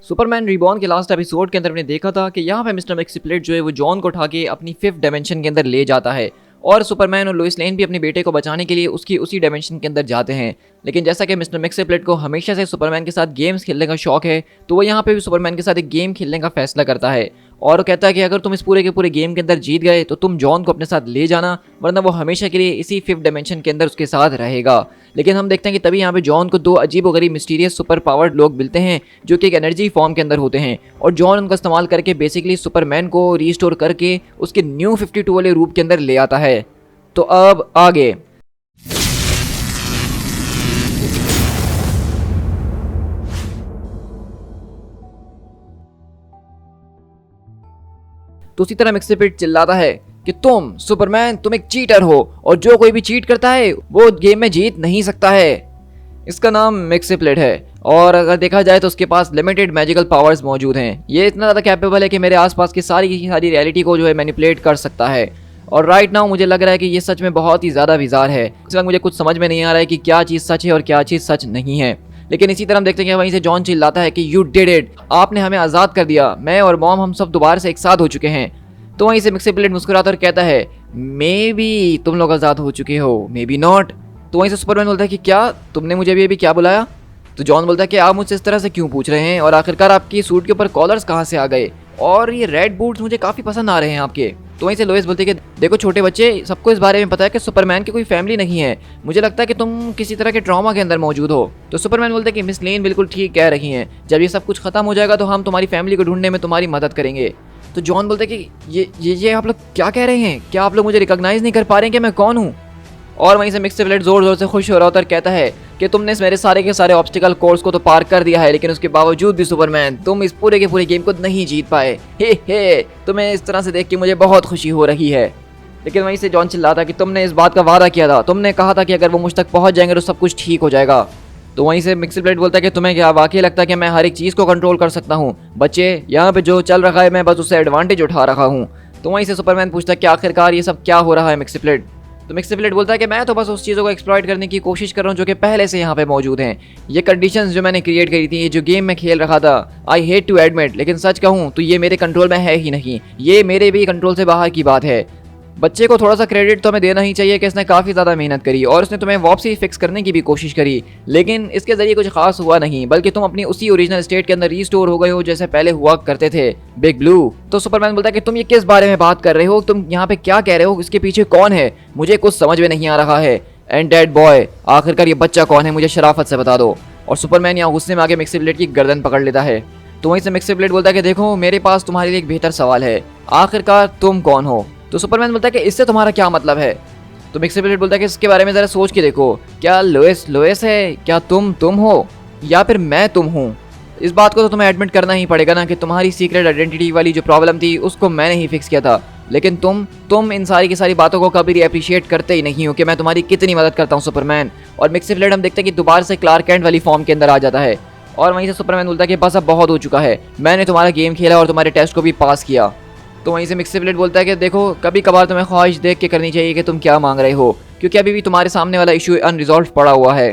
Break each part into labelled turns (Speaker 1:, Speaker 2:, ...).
Speaker 1: Superman reborn के last episode के अंदर हमने देखा था कि यहाँ पे मिस्टर मैक्सीप्लेट जो है वो जॉन को उठा के अपनी 5th डायमेंशन के अंदर ले जाता है और सुपरमैन और लोइस लेन भी अपने बेटे को बचाने के लिए उसकी उसी डायमेंशन के अंदर जाते हैं। लेकिन जैसा कि मिस्टर मैक्सीप्लेट को हमेशा से सुपरमैन के साथ गेम्स खेलने का शौक है, तो वो यहाँ पे भी सुपरमैन के साथ एक गेम खेलने का फैसला करता है और कहता है कि अगर तुम इस पूरे के पूरे गेम के अंदर जीत गए तो तुम जॉन को अपने साथ ले जाना, वरना वो हमेशा के लिए इसी 5th डायमेंशन के अंदर उसके साथ रहेगा। लेकिन हम देखते हैं कि तभी यहाँ पे जॉन को दो अजीबोगरीब मिस्टीरियस सुपर पावर्ड लोग मिलते हैं जो कि एक एनर्जी फॉर्म के अंदर होते हैं और जॉन उनका इस्तेमाल करके बेसिकली सुपरमैन को रीस्टोर करके उसके न्यू 52 वाले रूप के अंदर ले आता है। तो अब आगे तो उसी तरह मैक्सीप्लेट चिल्लाता है कि तुम सुपरमैन, तुम एक चीटर हो और जो कोई भी चीट करता है वो गेम में जीत नहीं सकता है। इसका नाम मैक्सीप्लेट है और अगर देखा जाए तो उसके पास लिमिटेड मैजिकल पावर्स मौजूद हैं। ये इतना ज़्यादा कैपेबल है कि मेरे आसपास की सारी रियलिटी को जो है मैनिपुलेट कर सकता है। और राइट नाउ मुझे लग रहा है कि ये सच में बहुत ही ज़्यादा बिजार है। इस वक्त मुझे कुछ समझ में नहीं आ रहा है कि क्या चीज़ सच है और क्या चीज़ सच नहीं है। लेकिन इसी तरह हम देखते हैं कि वहीं से जॉन चिल्लाता है कि यू डिड इट, आपने हमें आज़ाद कर दिया, मैं और मॉम हम सब दोबारा से एक साथ हो चुके हैं। तो वहीं से मैक्सीप्लेट मुस्कुराता और कहता है मे बी तुम लोग आज़ाद हो चुके हो, मे बी नॉट। तो वहीं से सुपरमैन बोलता है कि क्या तुमने मुझे अभी क्या बुलाया? तो जॉन बोलता है कि आप मुझसे इस तरह से क्यों पूछ रहे हैं और आखिरकार आपकी सूट के ऊपर कॉलर्स कहाँ से आ गए और ये रेड बूट्स मुझे काफ़ी पसंद आ रहे हैं आपके। तो वहीं से लोइस बोलती है कि देखो छोटे बच्चे, सबको इस बारे में पता है कि सुपरमैन की कोई फैमिली नहीं है, मुझे लगता है कि तुम किसी तरह के ट्रॉमा के अंदर मौजूद हो। तो सुपरमैन बोलते हैं कि मिस लेन बिल्कुल ठीक कह रही हैं, जब ये सब कुछ खत्म हो जाएगा तो हम तुम्हारी फैमिली को ढूंढने में तुम्हारी मदद करेंगे। तो जॉन बोलते हैं कि ये आप लोग क्या कह रहे हैं, क्या आप लोग मुझे रिकॉग्नाइज नहीं कर पा रहे हैं कि मैं कौन हूँ? और वहीं से मैक्सीप्लेट जोर जोर से खुश हो रहा होता है और कहता है कि तुमने मेरे सारे के सारे ऑब्स्टिकल कोर्स को तो पार कर दिया है, लेकिन उसके बावजूद भी सुपरमैन तुम इस पूरे के पूरे गेम को नहीं जीत पाए। हे तुम्हें इस तरह से देख के मुझे बहुत खुशी हो रही है। लेकिन वहीं से जॉन चिल्लाता कि तुमने इस बात का वादा किया था, तुमने कहा था कि अगर वो मुझ तक पहुंच जाएंगे तो सब कुछ ठीक हो जाएगा। तो वहीं से मैक्सीप्लेट बोलता है कि तुम्हें क्या वाकई लगता है कि मैं हर एक चीज़ को कंट्रोल कर सकता हूँ? बच्चे, यहाँ पे जो चल रहा है मैं बस उससे एडवांटेज उठा रहा हूँ। तो वहीं से सुपरमैन पूछता है कि आखिरकार ये सब क्या हो रहा है मैक्सीप्लेट? तो मैक्सीप्लेट बोलता है कि मैं तो बस उस चीज़ों को एक्सप्लॉइट करने की कोशिश कर रहा हूँ जो कि पहले से यहाँ पे मौजूद हैं। ये कंडीशंस जो मैंने क्रिएट करी थी, ये जो गेम में खेल रहा था, आई हेट टू एडमिट, लेकिन सच कहूँ तो ये मेरे कंट्रोल में है ही नहीं, ये मेरे भी कंट्रोल से बाहर की बात है। बच्चे को थोड़ा सा क्रेडिट तो हमें देना ही चाहिए कि इसने काफ़ी ज़्यादा मेहनत करी और उसने तुम्हें वापसी फिक्स करने की भी कोशिश करी, लेकिन इसके ज़रिए कुछ खास हुआ नहीं, बल्कि तुम अपनी उसी ओरिजिनल स्टेट के अंदर रीस्टोर हो गए हो जैसे पहले हुआ करते थे, बिग ब्लू। तो सुपरमैन बोलता है कि तुम ये किस बारे में बात कर रहे हो, तुम यहाँ पे क्या कह रहे हो, इसके पीछे कौन है, मुझे कुछ समझ में नहीं आ रहा है। एंड डेड बॉय, आखिरकार ये बच्चा कौन है, मुझे शराफत से बता दो। और सुपरमैन यहाँ गुस्से में आके मैक्सीप्लेट की गर्दन पकड़ लेता है। तो वहीं से मैक्सीप्लेट बोलता है कि देखो मेरे पास तुम्हारे लिए एक बेहतर सवाल है, आखिरकार तुम कौन हो? तो सुपरमैन बोलता है कि इससे तुम्हारा क्या मतलब है? तो मैक्सीप्लेट बोलता है कि इसके बारे में ज़रा सोच के देखो, क्या लोइस है, क्या तुम हो, या फिर मैं तुम हूँ? इस बात को तो तुम्हें एडमिट करना ही पड़ेगा ना कि तुम्हारी सीक्रेट आइडेंटिटी वाली जो प्रॉब्लम थी उसको मैंने ही फिक्स किया था, लेकिन तुम इन सारी की सारी बातों को कभी अप्रिशिएट करते ही नहीं हो कि मैं तुम्हारी कितनी मदद करता हूँ सुपरमैन। और मैक्सीप्लेट हम देखते हैं कि दोबारा से क्लार्क कैंट वाली फॉर्म के अंदर आ जाता है और वहीं से सुपरमैन बोलता है कि बस अब बहुत हो चुका है, मैंने तुम्हारा गेम खेला और तुम्हारे टेस्ट को भी पास किया। तो वहीं से मैक्सीप्लेट बोलता है कि देखो कभी कभार तुम्हें ख्वाहिश देख के करनी चाहिए कि तुम क्या मांग रहे हो, क्योंकि अभी भी तुम्हारे सामने वाला इशू अनरिजॉल्व पड़ा हुआ है।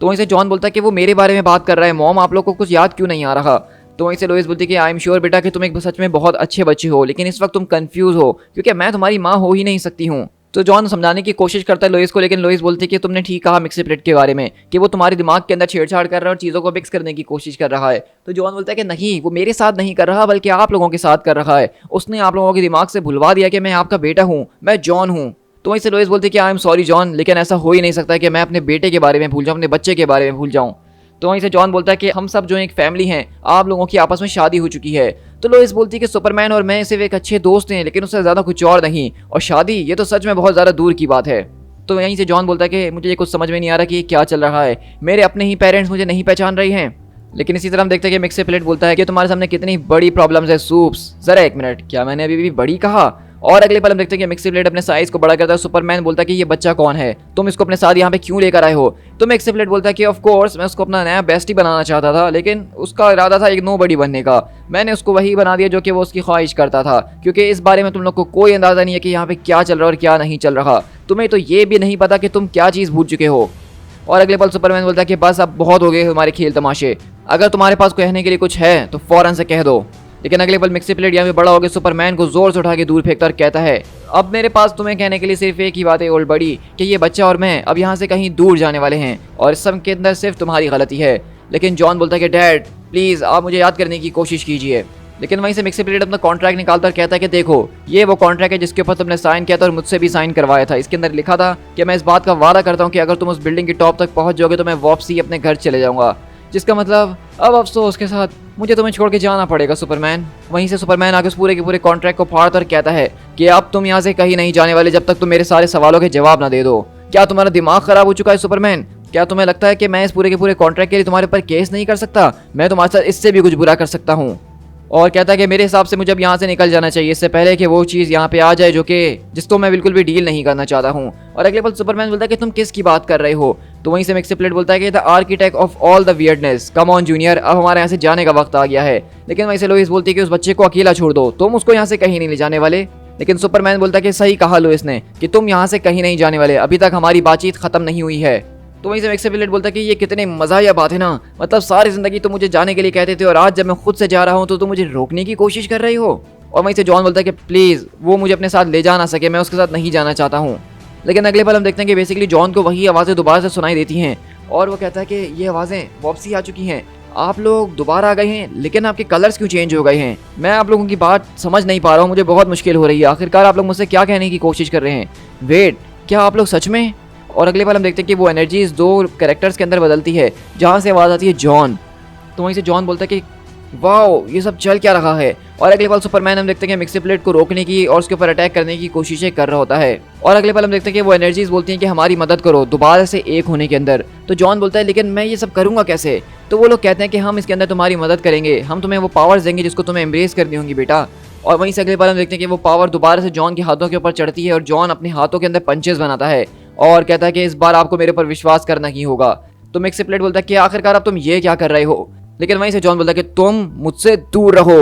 Speaker 1: तो वहीं से जॉन बोलता है कि वो मेरे बारे में बात कर रहा है, मॉम आप लोग को कुछ याद क्यों नहीं आ रहा? तो वहीं से लोइस बोलती है कि आई एम श्योर बेटा कि तुम एक सच में बहुत अच्छे बच्चे हो, लेकिन इस वक्त तुम कंफ्यूज हो क्योंकि मैं तुम्हारी माँ हो ही नहीं सकती हूँ। तो जॉन समझाने की कोशिश करता है लोइस को, लेकिन लोइस बोलती है कि तुमने ठीक कहा मैक्सीप्लेट के बारे में कि वो तुम्हारे दिमाग के अंदर छेड़छाड़ कर रहा है और चीज़ों को मिक्स करने की कोशिश कर रहा है। तो जॉन बोलता है कि नहीं, वो मेरे साथ नहीं कर रहा बल्कि आप लोगों के साथ कर रहा है, उसने आप लोगों के दिमाग से भुलवा दिया कि मैं आपका बेटा हूँ, मैं जॉन हूँ। तो वहीं से लोइस बोलती है कि आई एम सॉरी जॉन, लेकिन ऐसा हो ही नहीं सकता कि मैं अपने बेटे के बारे में भूल जाऊँ, अपने बच्चे के बारे में भूल जाऊँ। तो वहीं से जॉन बोलता है कि हम सब जो एक फैमिली हैं, आप लोगों की आपस में शादी हो चुकी है। तो लोइस बोलती है कि सुपरमैन और मैं सिर्फ एक अच्छे दोस्त हैं, लेकिन उससे ज़्यादा कुछ और नहीं, और शादी ये तो सच में बहुत ज़्यादा दूर की बात है। तो यहीं से जॉन बोलता है कि मुझे ये कुछ समझ में नहीं आ रहा कि ये क्या चल रहा है, मेरे अपने ही पेरेंट्स मुझे नहीं पहचान रही हैं। लेकिन इसी तरह हम देखते हैं कि मैक्सीप्लेट बोलता है कि तुम्हारे सामने कितनी बड़ी प्रॉब्लम्स है सूप्स, ज़रा एक मिनट, क्या मैंने अभी भी बड़ी कहा? और अगले पल हम देखते हैं कि मैक्सीप्लेट अपने साइज को बड़ा करता है। सुपरमैन बोलता है कि ये बच्चा कौन है, तुम इसको अपने साथ यहाँ पे क्यों लेकर आए हो? तो मैक्सीप्लेट बोलता है कि ऑफ कोर्स मैं उसको अपना नया बेस्टी बनाना चाहता था, लेकिन उसका इरादा था एक नोबडी बनने का, मैंने उसको वही बना दिया जो कि वो उसकी ख्वाहिश करता था, क्योंकि इस बारे में तुम लोग को कोई अंदाज़ा नहीं है कि यहाँ पे क्या चल रहा है और क्या नहीं चल रहा, तुम्हें तो ये भी नहीं पता कि तुम क्या चीज़ भूल चुके हो। और अगले पल सुपरमैन बोलता है कि बस अब बहुत हो गए हमारे खेल तमाशे, अगर तुम्हारे पास कहने के लिए कुछ है तो फौरन से कह दो। लेकिन अगले पल मिक्सी प्लेट यहाँ पे बड़ा होकर सुपरमैन को जोर से उठा के दूर फेंकता और कहता है, अब मेरे पास तुम्हें कहने के लिए सिर्फ एक ही बात है ओल्ड बड़ी, कि ये बच्चा और मैं अब यहाँ से कहीं दूर जाने वाले हैं और इस सब के अंदर सिर्फ तुम्हारी गलती है। लेकिन जॉन बोलता है कि डैड प्लीज़ आप मुझे याद करने की कोशिश कीजिए। लेकिन वहीं से मिक्सी प्लेट अपना कॉन्ट्रैक्ट निकालता और कहता है कि देखो ये वो कॉन्ट्रैक्ट है जिसके ऊपर तुमने साइन किया था और मुझसे भी साइन करवाया था। इसके अंदर लिखा था कि मैं इस बात का वादा करता हूँ कि अगर तुम उस बिल्डिंग की टॉप तक पहुँच जाओगे तो मैं वापसी अपने घर चले जाऊँगा। जिसका मतलब अब अफसोस के साथ मुझे तुम्हें छोड़ के जाना पड़ेगा सुपरमैन। वहीं से सुपरमैन आके उस पूरे के पूरे कॉन्ट्रैक्ट को फाड़ता और कहता है कि अब तुम यहाँ से कहीं नहीं जाने वाले जब तक तुम मेरे सारे सवालों के जवाब ना दे दो। क्या तुम्हारा दिमाग खराब हो चुका है सुपरमैन? क्या तुम्हें लगता है कि मैं इस पूरे के पूरे कॉन्ट्रैक्ट के लिए तुम्हारे ऊपर केस नहीं कर सकता? मैं तुम्हारे साथ इससे भी कुछ बुरा कर सकता हूँ। और कहता है कि मेरे हिसाब से मुझे अब यहाँ से निकल जाना चाहिए इससे पहले कि वो चीज़ यहाँ पे आ जाए जो कि जिसको मैं बिल्कुल भी डील नहीं करना चाहता हूँ। और अगले पल सुपरमैन बोलता है कि तुम किस की बात कर रहे हो? तो वहीं से मिक्सी प्लेट बोलता है कि the architect of all the weirdness, come on junior, अब हमारे यहाँ से जाने का वक्त आ गया है। लेकिन वहीं से लोइस बोलती है कि उस बच्चे को अकेला छोड़ दो, तुम उसको यहाँ से कहीं नहीं ले जाने वाले। लेकिन सुपरमैन बोलता है कि सही कहा लोइस ने कि तुम यहाँ से कहीं नहीं जाने वाले, अभी तक हमारी बातचीत खत्म नहीं हुई है। तो वहीं से मिक्सी प्लेट बोलता है कि ये कितने मज़ाया बात है ना, मतलब सारी जिंदगी तो मुझे जाने के लिए कहते थे और आज जब मैं खुद से जा रहा हूँ तो तुम मुझे रोकने की कोशिश कर रही हो। और वहीं से जॉन बोलता है कि प्लीज़ वो मुझे अपने साथ ले जा ना सके, मैं उसके साथ नहीं जाना चाहता हूँ। लेकिन अगले पल हम देखते हैं कि बेसिकली जॉन को वही आवाज़ें दोबारा से सुनाई देती हैं और वो कहता है कि ये आवाज़ें वापसी आ चुकी हैं, आप लोग दोबारा आ गए हैं, लेकिन आपके कलर्स क्यों चेंज हो गए हैं? मैं आप लोगों की बात समझ नहीं पा रहा हूँ, मुझे बहुत मुश्किल हो रही है। आखिरकार आप लोग मुझसे क्या कहने की कोशिश कर रहे हैं? वेट, क्या आप लोग सच में? और अगले बार हम देखते हैं कि वो एनर्जी इस दो कैरेक्टर्स के अंदर बदलती है जहाँ से आवाज़ आती है जॉन। तो वहीं से जॉन बोलता है कि वाओ ये सब चल क्या रहा है। और अगले पल सुपरमैन हम देखते हैं कि मिक्सी प्लेट को रोकने की और उसके ऊपर अटैक करने की कोशिशें कर रहा होता है। और अगले पल हम देखते हैं कि वो एनर्जीज बोलती हैं कि हमारी मदद करो दोबारा से एक होने के अंदर। तो जॉन बोलता है लेकिन मैं ये सब करूँगा कैसे? तो वो लोग कहते हैं कि हम इसके अंदर तुम्हारी मदद करेंगे, हम तुम्हें वो पावर्स देंगे जिसको तुम्हें एम्ब्रेस करनी होंगी बेटा। और वहीं से अगले पल हम देखते हैं कि वो पावर दोबारा से जॉन के हाथों के ऊपर चढ़ती है और जॉन अपने हाथों के अंदर पंचेस बनाता है और कहता है कि इस बार आपको मेरे ऊपर विश्वास करना ही होगा। तो मिक्सी प्लेट बोलता है कि आखिरकार अब तुम ये क्या कर रहे हो? लेकिन वहीं से जॉन बोलता है कि तुम मुझसे दूर रहो।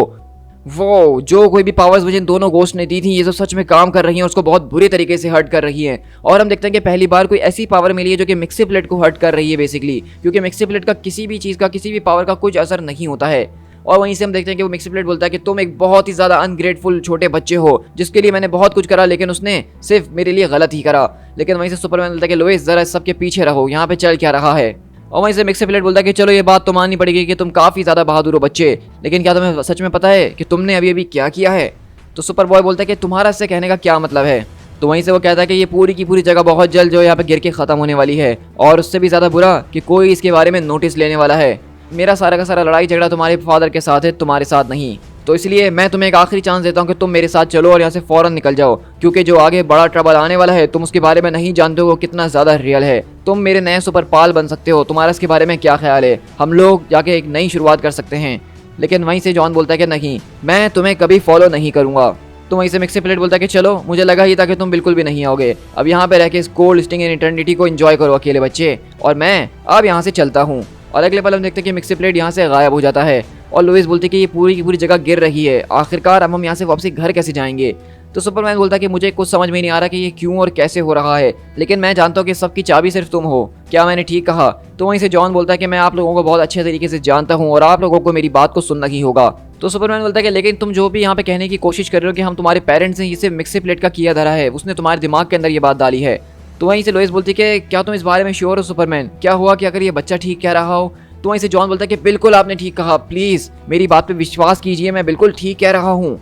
Speaker 1: वो जो कोई भी पावर्स मुझे इन दोनों गोस्ट ने दी थी ये सब सच में काम कर रही हैं, उसको बहुत बुरी तरीके से हर्ट कर रही हैं। और हम देखते हैं कि पहली बार कोई ऐसी पावर मिली है जो कि मिक्सी प्लेट को हर्ट कर रही है बेसिकली, क्योंकि मिक्सी प्लेट का किसी भी चीज़ का किसी भी पावर का कुछ असर नहीं होता है। और वहीं से हम देखते हैं कि वो मिक्सी प्लेट बोलता है कि तुम एक बहुत ही ज़्यादा अनग्रेटफुल छोटे बच्चे हो जिसके लिए मैंने बहुत कुछ करा लेकिन उसने सिर्फ मेरे लिए गलत ही करा। लेकिन वहीं से सुपरमैन बोलता है कि लोइस ज़रा इस सबके पीछे रहो, यहाँ पे चल क्या रहा है? और वहीं से मिक्सी प्लेट बोलता है कि चलो ये बात तो माननी पड़ेगी कि तुम काफ़ी ज़्यादा बहादुर हो बच्चे, लेकिन क्या तुम्हें सच में पता है कि तुमने अभी अभी क्या किया है? तो सुपर बॉय बोलता है कि तुम्हारा इससे कहने का क्या मतलब है? तो वहीं से वो कहता है कि ये पूरी की पूरी जगह बहुत जल्द जो यहाँ पे गिर के ख़त्म होने वाली है और उससे भी ज़्यादा बुरा कि कोई इसके बारे में नोटिस लेने वाला है। मेरा सारा का सारा लड़ाई झगड़ा तुम्हारे फादर के साथ है, तुम्हारे साथ नहीं। तो इसलिए मैं तुम्हें एक आखिरी चांस देता हूँ कि तुम मेरे साथ चलो और यहाँ से फ़ौरन निकल जाओ, क्योंकि जो आगे बड़ा ट्रबल आने वाला है तुम उसके बारे में नहीं जानते हो वो कितना ज़्यादा रियल है। तुम मेरे नए सुपर पाल बन सकते हो, तुम्हारा इसके बारे में क्या ख्याल है? हम लोग जाके एक नई शुरुआत कर सकते हैं। लेकिन वहीं से जॉन बोलता है कि नहीं, मैं तुम्हें कभी फॉलो नहीं करूँगा। तो वहीं से मिक्सी प्लेट बोलता है कि चलो, मुझे लगा ही था कि तुम बिल्कुल भी नहीं आओगे। अब यहाँ पे रह के इस कोल्ड स्टिंग इन इटर्निटी को एंजॉय करो अकेले बच्चे, और मैं अब यहाँ से चलता हूँ। और अगले पल हम देखते हैं कि मिक्सी प्लेट यहाँ से गायब हो जाता है और लोइस बोलती है कि ये पूरी की पूरी जगह गिर रही है, आखिरकार अब हम यहाँ से वापसी घर कैसे जाएंगे? तो सुपरमैन बोलता है कि मुझे कुछ समझ में नहीं आ रहा कि ये क्यों और कैसे हो रहा है, लेकिन मैं जानता हूँ कि सबकी चाबी सिर्फ तुम हो। क्या मैंने ठीक कहा? तो वहीं से जॉन बोलता है कि मैं आप लोगों को बहुत अच्छे तरीके से जानता हूँ और आप लोगों को मेरी बात को सुनना ही होगा। तो सुपरमैन बोलता है कि लेकिन तुम जो भी यहाँ पे कहने की कोशिश कर रहे हो कि हम तुम्हारे पेरेंट्स हैं, ये सिर्फ मिक्सी प्लेट का किया धरा है, उसने तुम्हारे दिमाग के अंदर ये बात डाली है। तो वहीं से लोइस बोलती है कि क्या तुम इस बारे में श्योर हो सुपरमैन? क्या हुआ कि अगर ये बच्चा ठीक कह रहा हो? तो वहीं से जॉन बोलता है कि बिल्कुल आपने ठीक कहा, प्लीज़ मेरी बात पे विश्वास कीजिए, मैं बिल्कुल ठीक कह रहा हूँ।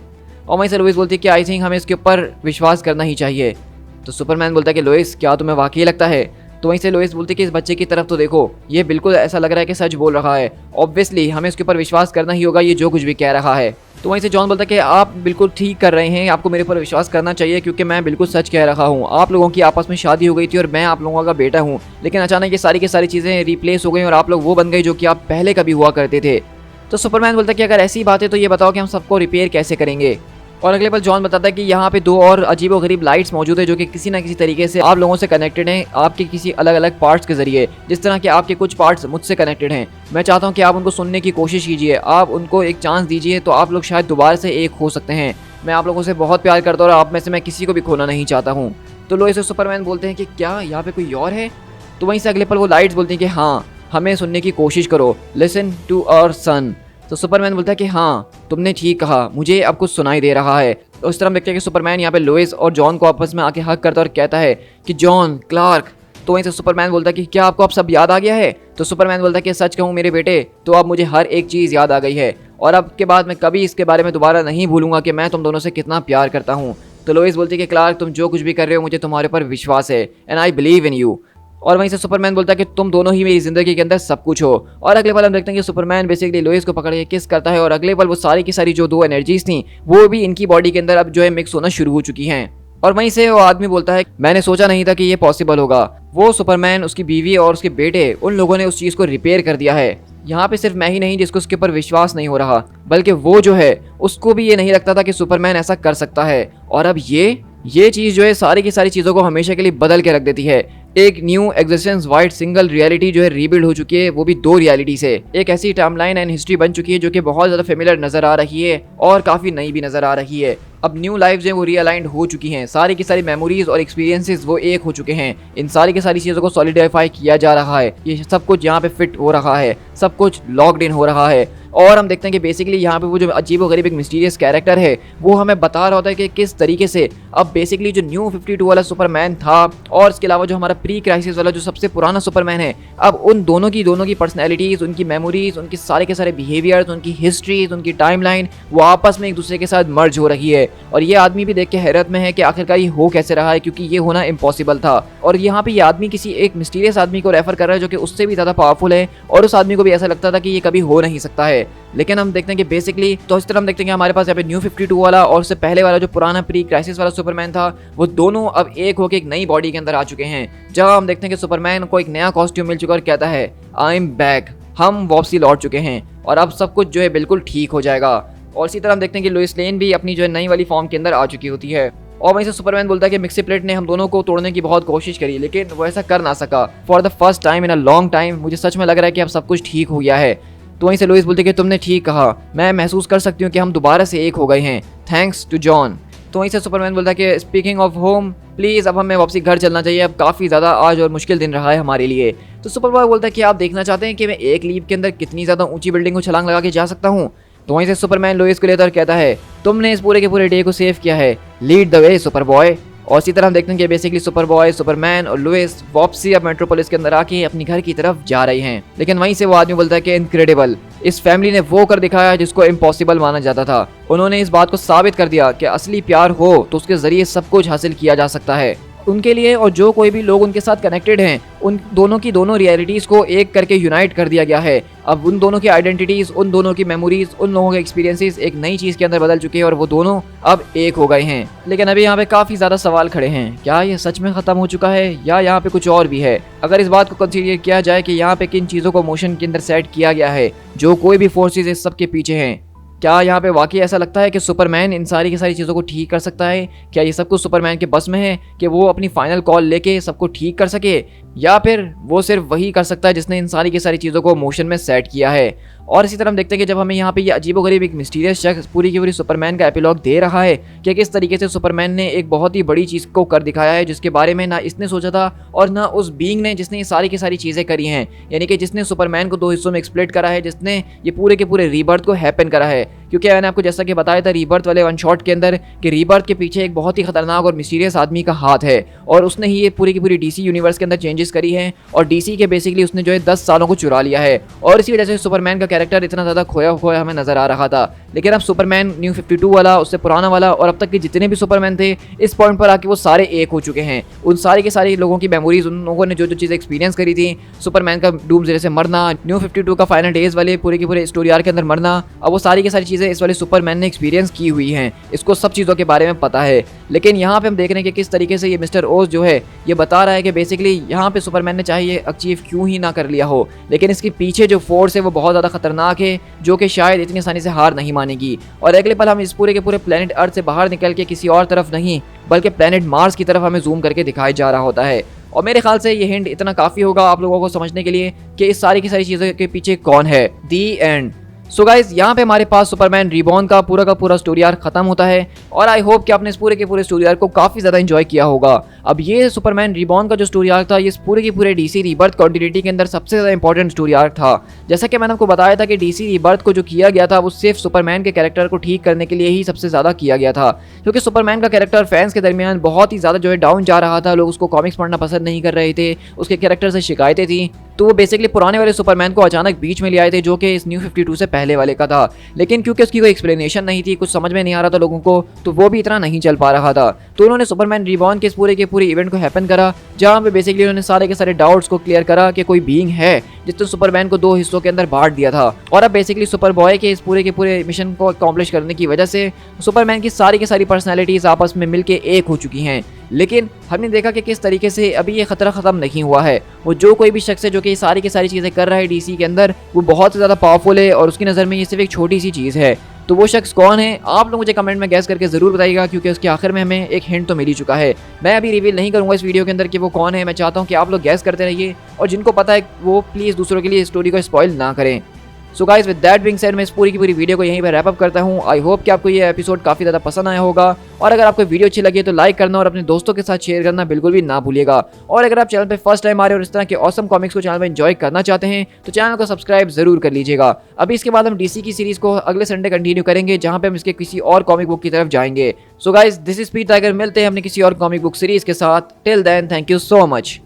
Speaker 1: और वहीं से लोइस बोलती है कि आई थिंक हमें इसके ऊपर विश्वास करना ही चाहिए। तो सुपरमैन बोलता है कि लोइस क्या तुम्हें वाकई लगता है? तो वहीं से लोइस बोलती है कि इस बच्चे की तरफ तो देखो, ये बिल्कुल ऐसा लग रहा है कि सच बोल रहा है, ऑब्वियसली हमें इसके ऊपर विश्वास करना ही होगा, ये जो कुछ भी कह रहा है। तो वहीं से जॉन बोलता है कि आप बिल्कुल ठीक कर रहे हैं, आपको मेरे ऊपर विश्वास करना चाहिए क्योंकि मैं बिल्कुल सच कह रहा हूँ। आप लोगों की आपस में शादी हो गई थी और मैं आप लोगों का बेटा हूँ, लेकिन अचानक ये सारी की सारी चीज़ें रिप्लेस हो गई और आप लोग वो बन गए जो कि आप पहले कभी हुआ करते थे। तो सुपरमैन बोलता है कि अगर ऐसी बात है तो ये बताओ कि हम सबको रिपेयर कैसे करेंगे? और अगले पल जॉन बताता है कि यहाँ पे दो और अजीबोगरीब लाइट्स मौजूद है जो कि किसी ना किसी तरीके से आप लोगों से कनेक्टेड हैं, आपके किसी अलग अलग पार्ट्स के जरिए, जिस तरह के आपके कुछ पार्ट्स मुझसे कनेक्टेड हैं। मैं चाहता हूँ कि आप उनको सुनने की कोशिश कीजिए, आप उनको एक चांस दीजिए, तो आप लोग शायद दोबारा से एक हो सकते हैं। मैं आप लोगों से बहुत प्यार करता हूँ और आप में से मैं किसी को भी खोना नहीं चाहता हूँ। तो लोइस और सुपरमैन बोलते हैं कि क्या यहाँ पे कोई और है? तो वहीं से अगले पल वो लाइट्स बोलती हैं कि हाँ, हमें सुनने की कोशिश करो, लिसन टू आवर सन। तो सुपरमैन बोलता है कि हाँ तुमने ठीक कहा, मुझे अब कुछ सुनाई दे रहा है। तो इस तरह हम देखते हैं कि सुपरमैन यहाँ पे लोइस और जॉन को आपस में आके हक करता है और कहता है कि जॉन, क्लार्क। तो वहीं से सुपरमैन बोलता है कि क्या आपको अब सब याद आ गया है? तो सुपरमैन बोलता है कि सच कहूँ मेरे बेटे, तो अब मुझे हर एक चीज़ याद आ गई है और अब के बाद मैं कभी इसके बारे में दोबारा नहीं भूलूंगा कि मैं तुम दोनों से कितना प्यार करता हूँ। तो लोइस बोलती है कि क्लार्क, तुम जो कुछ भी कर रहे हो मुझे तुम्हारे ऊपर विश्वास है and I believe in you. और वहीं से सुपरमैन बोलता है कि तुम दोनों ही मेरी जिंदगी के अंदर सब कुछ हो। और अगले पल हम देखते हैं कि सुपरमैन बेसिकली लोइस को पकड़ के किस करता है और अगले पल वो सारी की सारी जो दो एनर्जीज थी वो भी इनकी बॉडी के अंदर अब जो है मिक्स होना शुरू हो चुकी हैं। और वहीं से वो आदमी बोलता है मैंने सोचा नहीं था कि ये पॉसिबल होगा। वो सुपरमैन, उसकी बीवी और उसके बेटे, उन लोगों ने उस चीज़ को रिपेयर कर दिया है। यहाँ पे सिर्फ मैं ही नहीं जिसको उसके ऊपर विश्वास नहीं हो रहा, बल्कि वो जो है उसको भी ये नहीं लगता था कि सुपरमैन ऐसा कर सकता है। और अब ये चीज़ जो है सारी की सारी चीज़ों को हमेशा के लिए बदल के रख देती है। एक new existence wide single reality जो है रीबिल्ड हो चुकी है, वो भी दो रियलिटी से। एक ऐसी टाइमलाइन एंड हिस्ट्री बन चुकी है जो कि बहुत ज़्यादा फेमिलियर नज़र आ रही है और काफ़ी नई भी नज़र आ रही है। अब न्यू लाइफ जो है वो रीअलाइंड हो चुकी हैं, सारी की सारी मेमोरीज और एक्सपीरियंसेस वो एक हो चुके हैं। इन सारी की सारी चीज़ों को सॉलिडिफाई किया जा रहा है, ये सब कुछ यहाँ पे फिट हो रहा है, सब कुछ लॉक्ड इन हो रहा है। और हम देखते हैं कि बेसिकली यहाँ पे वो जो अजीबोगरीब एक मिस्टीरियस कैरेक्टर है वो हमें बता रहा होता है कि किस तरीके से अब बेसिकली जो न्यू 52 वाला सुपरमैन था और इसके अलावा जो हमारा प्री क्राइसिस वाला जो सबसे पुराना सुपरमैन है, अब उन दोनों की पर्सनैलिटीज़, उनकी मेमोरीज, उनके सारे के सारे बिहेवियर्स, उनकी हिस्ट्रीज, उनकी टाइमलाइन वो आपस में एक दूसरे के साथ मर्ज हो रही है। और ये आदमी भी देख के हैरत में है कि आखिरकार ये हो कैसे रहा है, क्योंकि ये होना इम्पॉसिबल था। और यहाँ पे ये आदमी किसी एक मिस्टीरियस आदमी को रेफर कर रहा है जो कि उससे भी ज़्यादा पावरफुल है और उस आदमी को भी ऐसा लगता था कि ये कभी हो नहीं सकता है। लेकिन हम देखते हैं कि बेसिकली तो इस तरह हम देखते हैं कि हमारे पास यहाँ पे न्यू 52 वाला और उससे पहले वाला जो पुराना प्री क्राइसिस वाला सुपरमैन था वो दोनों अब एक होकर एक नई बॉडी के अंदर आ चुके हैं। जहाँ हम देखते हैं कि सुपरमैन को एक नया कॉस्ट्यूम मिल चुका और कहता है आई एम बैक, हम वापसी लौट चुके हैं और अब सब कुछ जो है बिल्कुल ठीक हो जाएगा। और इसी तरह हम देखते हैं कि लोइस लेन भी अपनी जो है नई वाली फॉर्म के अंदर आ चुकी होती है। और वहीं से सुपरमैन बोलता है कि मिक्सी प्लेट ने हम दोनों को तोड़ने की बहुत कोशिश करी लेकिन वो ऐसा कर ना सका। For the first time in a long time मुझे सच में लग रहा है कि अब सब कुछ ठीक हो गया है। तो वहीं से लोइस बोलते कि तुमने ठीक कहा, मैं महसूस कर सकती हूँ कि हम दोबारा से एक हो गए हैं, थैंक्स टू जॉन। तो वहीं से सुपरमैन बोलता है कि स्पीकिंग ऑफ होम, प्लीज़ अब हमें वापसी घर चलना चाहिए, अब काफ़ी ज़्यादा आज और मुश्किल दिन रहा है हमारे लिए। तो सुपरमैन बोलता है कि आप देखना चाहते हैं कि मैं एक लीप के अंदर कितनी ज़्यादा ऊंची बिल्डिंग को छलांग लगा के जा सकता हूँ। तो वहीं से सुपरमैन लोइस को लेता और कहता है तुमने इस पूरे के पूरे डे को सेव किया है, lead the way super boy. और इसी तरह हम देखते हैं कि बेसिकली सुपर बॉय, सुपरमैन और लुइस वापसी अब मेट्रोपोलिस के अंदर आके अपनी घर की तरफ जा रहे हैं। लेकिन वहीं से वो आदमी बोलता है कि इनक्रेडिबल, इस फैमिली ने वो कर दिखाया जिसको इम्पॉसिबल माना जाता था। उन्होंने इस बात को साबित कर दिया कि असली प्यार हो तो उसके जरिए सब कुछ हासिल किया जा सकता है। उनके लिए और जो कोई भी लोग उनके साथ कनेक्टेड हैं उन दोनों की दोनों रियलिटीज़ को एक करके यूनाइट कर दिया गया है। अब उन दोनों की आइडेंटिटीज़, उन दोनों की मेमोरीज, उन लोगों के एक्सपीरियंसेस एक नई चीज़ के अंदर बदल चुके हैं और वो दोनों अब एक हो गए हैं। लेकिन अभी यहाँ पे काफ़ी ज़्यादा सवाल खड़े हैं, क्या ये सच में ख़त्म हो चुका है या यहाँ पे कुछ और भी है? अगर इस बात को कंसीडर किया जाए कि यहाँ पे किन चीज़ों को मोशन के अंदर सेट किया गया है, जो कोई भी फोर्सेज इस सब के पीछे हैं, क्या यहाँ पे वाकई ऐसा लगता है कि सुपरमैन इन सारी की सारी चीज़ों को ठीक कर सकता है? क्या ये सब कुछ सुपरमैन के बस में है कि वो अपनी फाइनल कॉल लेके सबको ठीक कर सके, या फिर वो सिर्फ वही कर सकता है जिसने इन सारी की सारी चीज़ों को मोशन में सेट किया है? और इसी तरह हम देखते हैं कि जब हमें यहाँ पे ये अजीबोगरीब एक मिस्टीरियस शख्स पूरी की पूरी सुपरमैन का एपिलॉग दे रहा है कि किस तरीके से सुपरमैन ने एक बहुत ही बड़ी चीज़ को कर दिखाया है जिसके बारे में ना इसने सोचा था और ना उस बीइंग ने जिसने ये सारी की सारी चीज़ें करी हैं, यानी कि जिसने सुपरमैन को दो हिस्सों में एक्सप्लिट करा है, जिसने ये पूरे के पूरे रीबर्थ को हैपन करा है। क्योंकि मैंने आपको जैसा कि बताया था रीबर्थ वाले वन शॉट के अंदर कि रीबर्थ के पीछे एक बहुत ही खतरनाक और मिस्टीरियस आदमी का हाथ है और उसने ही ये पूरी की पूरी डीसी यूनिवर्स के अंदर चेंजेस करी हैं और डीसी के बेसिकली उसने जो है 10 सालों को चुरा लिया है और इसी वजह से सुपरमैन का कैरेक्टर इतना ज़्यादा खोया खोया हमें नजर आ रहा था। लेकिन अब सुपरमैन न्यू 52 वाला, उससे पुराना वाला और अब तक के जितने भी सुपरमैन थे इस पॉइंट पर आके वो सारे एक हो चुके हैं। उन सारे के सारे लोगों की मेमोरीज, उन लोगों ने जो जो चीज़ें एक्सपीरियंस करी थी, सुपरमैन का डूम्सडे से मरना, न्यू 52 का फाइनल डेज वाले पूरे के पूरे स्टोरी आर्क के अंदर मरना, अब वो सारी की सारी चीज़ें इस वाले सुपरमैन ने एक्सपीरियंस की हुई हैं, इसको सब चीज़ों के बारे में पता है। लेकिन यहाँ पे हम देख रहे हैं कि किस तरीके से ये मिस्टर ओज जो है ये बता रहा है कि बेसिकली यहाँ पे सुपरमैन ने चाहे ये अचीव क्यों ही ना कर लिया हो, लेकिन इसके पीछे जो फोर्स है वो बहुत ज़्यादा खतरनाक है जो कि शायद इतनी आसानी से हार नहीं मानेगी। और अगले पल हम इस पूरे के पूरे प्लेनेट अर्थ से बाहर निकल के किसी और तरफ नहीं बल्कि प्लेनेट मार्स की तरफ हमें जूम करके दिखाया जा रहा होता है। और मेरे ख्याल से ये हिंट इतना काफ़ी होगा आप लोगों को समझने के लिए कि इस सारी की सारी चीज़ों के पीछे कौन है। दी एंड। सो गाइस यहाँ पे हमारे पास सुपरमैन रीबॉर्न का पूरा स्टोरी आर्क खत्म होता है और आई होप कि आपने इस पूरे के पूरे स्टोरी आर्क को काफी ज्यादा एंजॉय किया होगा। अब ये सुपरमैन रीबॉर्न का जो स्टोरी आर्क था ये पूरे के पूरे डीसी रीबर्थ कंटिन्यूटी के अंदर सबसे ज्यादा इंपॉर्टेंट स्टोरी आर्क था। जैसा कि मैंने आपको बताया था कि डीसी रीबर्थ को जो किया गया था वो सिर्फ सुपरमैन के कैरेक्टर को ठीक करने के लिए ही सबसे ज्यादा किया गया था, क्योंकि सुपरमैन का कैरेक्टर फैंस के दरमियान बहुत ही ज्यादा जो है डाउन जा रहा था। लोग उसको कॉमिक्स पढ़ना पसंद नहीं कर रहे थे, उसके कैरेक्टर से शिकायतें थी। तो वो बेसिकली पुराने वाले सुपरमैन को अचानक बीच में ले आए थे जो कि इस न्यू 52 से पहले वाले का था, लेकिन क्योंकि उसकी कोई एक्सप्लेनेशन नहीं थी, कुछ समझ में नहीं आ रहा था लोगों को, तो वो भी इतना नहीं चल पा रहा था। तो उन्होंने सुपरमैन रीबॉर्न के इस पूरे के पूरे इवेंट को हैपन करा, जहाँ पे बेसिकली उन्होंने सारे के सारे डाउट्स को क्लियर करा कि कोई बीइंग है जिसने सुपरमैन को 2 हिस्सों के अंदर बांट दिया था। और अब बेसिकली सुपर बॉय के इस पूरे के पूरे मिशन को अकॉम्प्लिश करने की वजह से सुपरमैन की सारी पर्सनैलिटीज आपस में मिलके एक हो चुकी हैं। लेकिन हमने देखा कि किस तरीके से अभी ये खतरा खत्म नहीं हुआ है। वो जो कोई भी शख्स है जो कि सारी की सारी चीज़ें कर रहा है डीसी के अंदर, वो बहुत ज़्यादा पावरफुल है और उसकी नज़र में ये सिर्फ एक छोटी सी चीज़ है। तो वो शख्स कौन है आप लोग मुझे कमेंट में गैस करके ज़रूर बताइएगा, क्योंकि उसके आखिर में हमें एक हिंट तो मिल ही चुका है। मैं अभी रिवील नहीं करूँगा इस वीडियो के अंदर कि वो कौन है। मैं चाहता हूँ कि आप लोग गैस करते रहिए और जिनको पता है वो प्लीज़ दूसरों के लिए स्टोरी को स्पॉइल ना करें। So guys with that being said मैं इस पूरी की पूरी वीडियो को यहीं पर रैप अप करता हूँ। आई होप कि आपको ये एपिसोड काफ़ी ज़्यादा पसंद आया होगा, और अगर आपको वीडियो अच्छी लगी तो लाइक करना और अपने दोस्तों के साथ शेयर करना बिल्कुल भी ना भूलिएगा। और अगर आप चैनल पे फर्स्ट टाइम आ रहे हो और इस तरह के ऑसम कॉमिक्स को चैनल में एंजॉय करना चाहते हैं तो चैनल को सब्सक्राइब जरूर कर लीजिएगा। अभी इसके बाद हम डीसी की सीरीज को अगले संडे कंटिन्यू करेंगे, जहाँ पे हम इसके किसी और कॉमिक बुक की तरफ जाएंगे। So guys this is speed tiger, मिलते हैं हमने किसी और कॉमिक बुक सीरीज के साथ। Till then thank you so much.